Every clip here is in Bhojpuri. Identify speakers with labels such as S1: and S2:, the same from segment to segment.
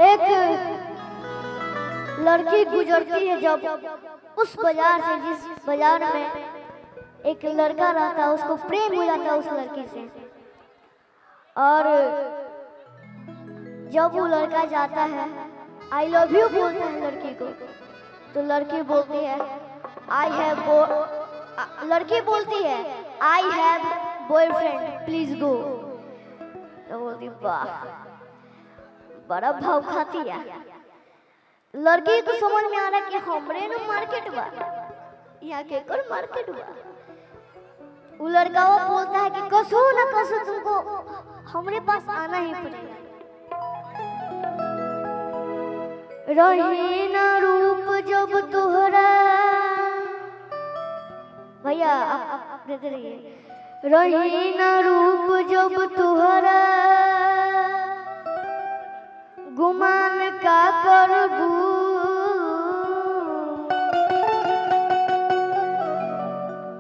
S1: एक लड़की गुजरती है जब उस बाजार से, जिस बाजार में एक लड़का रहता है, उसको प्रेम हो जाता है उस लड़की से। और जब वो लड़का जाता है, आई लव यू बोलता है लड़की को, तो लड़की बोलती है लड़की बोलती है I have boyfriend please go. तो बोलती वाह, बड़ा भाव खाती है। लड़की को समझ में आ रहा है कि हमरे न मार्केट बा, यहाँ के कर मार्केट बा। वो लड़का वो बोलता है कि कसो ना कसो तुमको हमरे पास आना ही पड़ेगा। रही ना रूप जब तुहरा, भैया आप देते रहिए। रही ना रूप जब तुहरा, गुमान का करबू।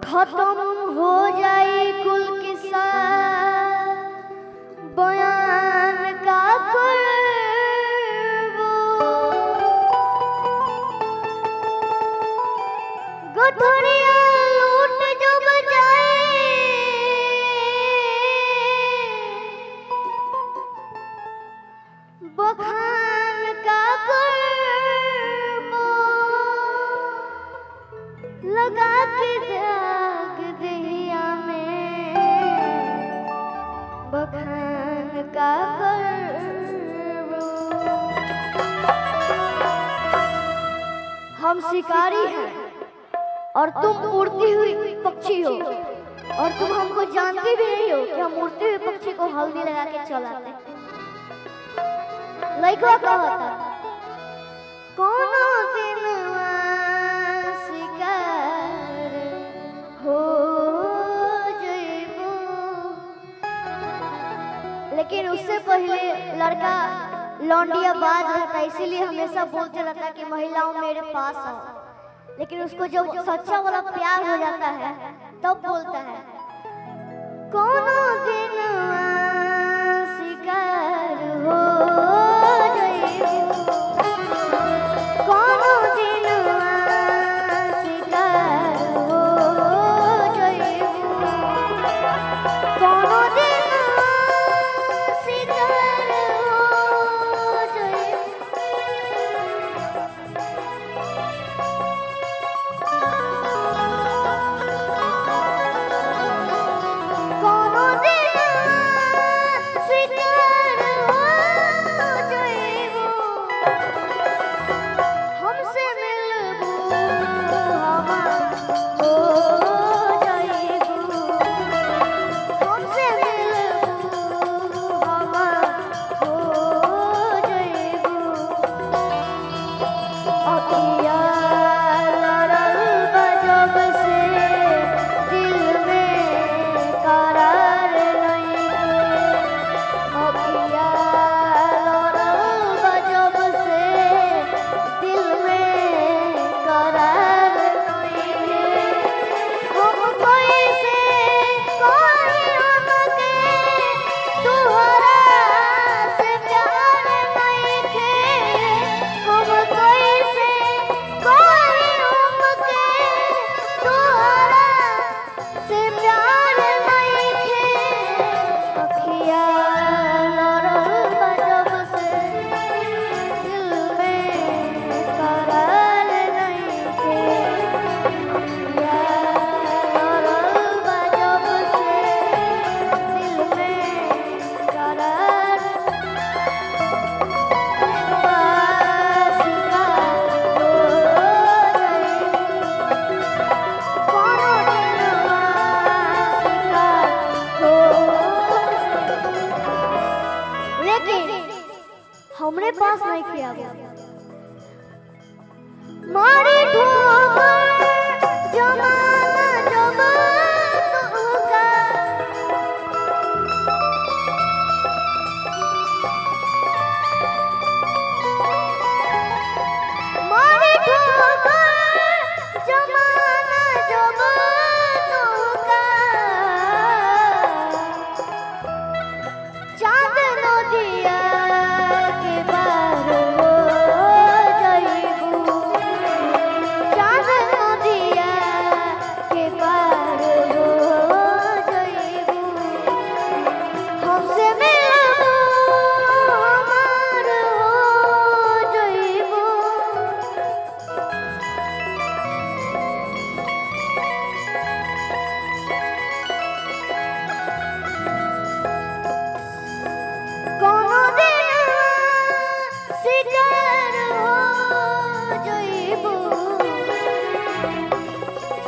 S1: खत्म हो जाए कुल किस्सा, बयान का करबू। गठरिया लूट जब जाए, बखान का करबू। लगा के दाग दहिया में, बखान का करबू। हम शिकारी हैं और तुम उड़ती हुई पक्षी हो, और तुम हमको जानते भी नहीं हो कि हम उड़ते हुए पक्षी को हल्दी लगा के चलाते। लइका कहता कोनो दिन शिकार हो जइबो। लेकिन उससे पहले लड़का लौंडिया बाज रहता, इसीलिए हमेशा बोलते रहता कि महिलाओं मेरे पास आओ। लेकिन उसको जब सच्चा वाला प्यार हो जाता है तब बोलता है कोनो दिन शिकार हो जइबो। कोनो दिन शिकार हो जइबो। कोनो दिन शिकार हो जइबो। कोनो दिन शिकार हो जइबो। हमसे मिलबू हमार हो जइबू। हमसे मिलबू हमार हो जइबू। अखिया लड़ल बा जब से दिल में करार नइखे। अखिया लड़ल बा जब से दिल में करार नइखे। हम कैसे कही हमके तुहरा से प्यार नइखे। हम कैसे कही हमके तुहरा से प्यार नइखे। अखिया लड़ल बा जब से दिल में करार नइखे। अखिया लड़ल बा जब से दिल में करार लेकिन हमरे पास नहीं किया मारी ठोकर जमाना जब तुहका। मारी ठोकर जमाना जब तुहका। चांद नदिया के बार शिकार हो जइबू।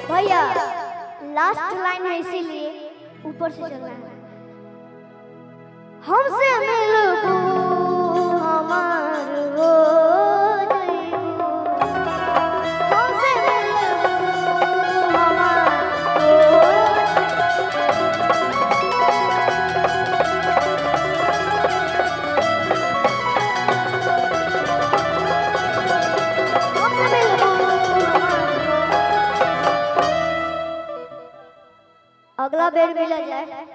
S1: भैया लास्ट लाइन है इसीलिए ऊपर से चलना है। हमसे मिलबू हमार हो जइबू, हमसे मिलबू हमार हो। अगला बेर मिला जाए।